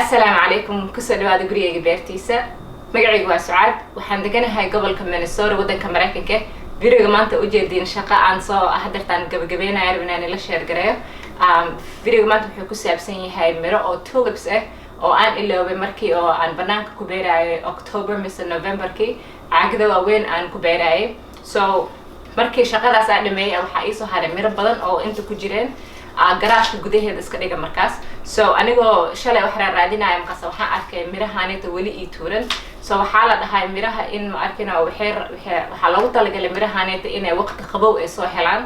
السلام عليكم كسر هذا قرية جبرتيسة مقعد واسعد وحندقنا قبل كم من الصور ودن كمراكنك فيديو ما أنت وجدين شقة عن صو أحضرت عن قبل عربنا إن لشير قريه فيديو ما أنت بحكوا سابسين هاي مرة أو tulips أو أن إلا بمركي أو عن بنانك كبيرة أكتوبر مثل نوفمبر كي عقده وين عن كبيرة so markii shaqadaas aan dhameeyay waxa ii soo haray miro badan oo inta ku jireen garaashka gudaheeda iska dhiga markaas so anigoo shalay wax raadinaya markaas waxaan arkay mirahaanita wali ii tuuran so waxa la dhahay miraha in ma arkina waxa lagu talagalay mirahaanita inay waqti qabow ay soo helaan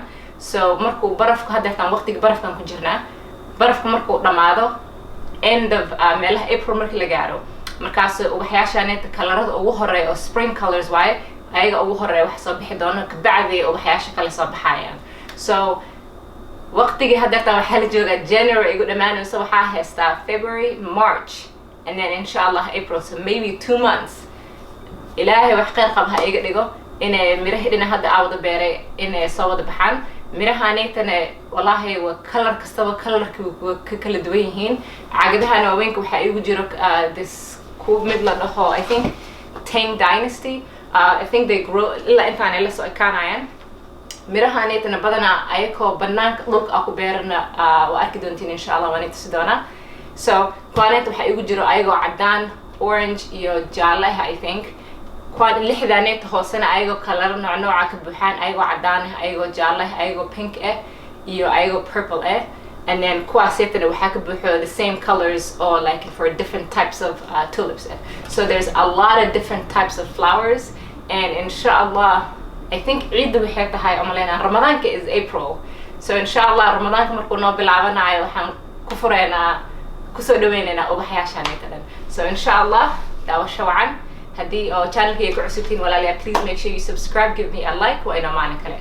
so markuu barafku hadeertan waqtiga barafkan ku jirnaa barafku markuu dhamaado end of meelaha April markii la gaaro markaas waxyaashaanita kalarada ugu horeeya oo spring colors waaye ayaga ugu horeeya wax soo bixi doona ka bacdi oo waxyaasha kale soo baxayaan so waqtigii hadeertan waxa la joogaa January igu dhamaanayso waxa haystaa February March and then inshallah April so maybe 2 months ilaahay wax qeyr qab ha iga dhigo inay mirahidina hadda aawada beeray inay soo wada baxaan mirahaanaytana wallahi waa color kastaba colorka ka kala duwan yihiin caagadahan waaweynka waxa igu jiro this ku mid la dhaho I think Tang Dynasty I think they grow illa intaan la soo ekaanayaan mirahaanaytana badana ayakoo banaanka dhulka aku beerana waa arki doontiin insha Allah waan idin doonaa so kuwaanayta waxa igu jiro ayagoo cadaan orange iyo jaalle I think kuwaan lixdaanayta hoosena ayagoo color nooca ka buuxaan ayagoo cadaan ayagoo jaalle ayagoo pink iyo ayagoo purple and then kuwaasaytana waxa ka buuxo the same colors or like for different types of tulips so there's a lot of different types of flowers and inshallah I think Eid waxay tahay amalena Ramadaanka is April so inshallah Ramadaanka markuu noo bilaabanayo waxaan ku fureynaa ku soo dhaweynaa ubaxyaashaanaytan so inshallah daawasho wacan hadii oo channelkayga ku cusubtiin walaalayaal please make sure you subscribe give me a like wa ina maalin kale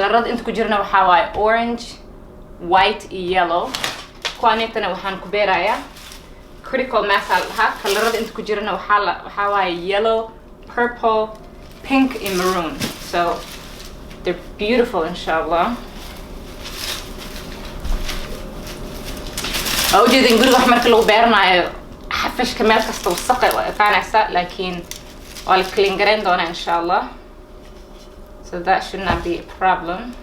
kalarada inta ku jirna waxaa waaye orange, white iyo yellow. kuwaanintana waxaan ku beerayaa critical mass aa lahaa. kalarada inta ku jirna waxaa waaye yellow, purple, pink and maroon. So they're beautiful inshallah. ujeedin guriga wax marka lagu beeranayo xafashka meel kasta wasaq ay ekaanaysa, laakiin waa la clean gareyn doonaa inshallah. So that should not be a problem.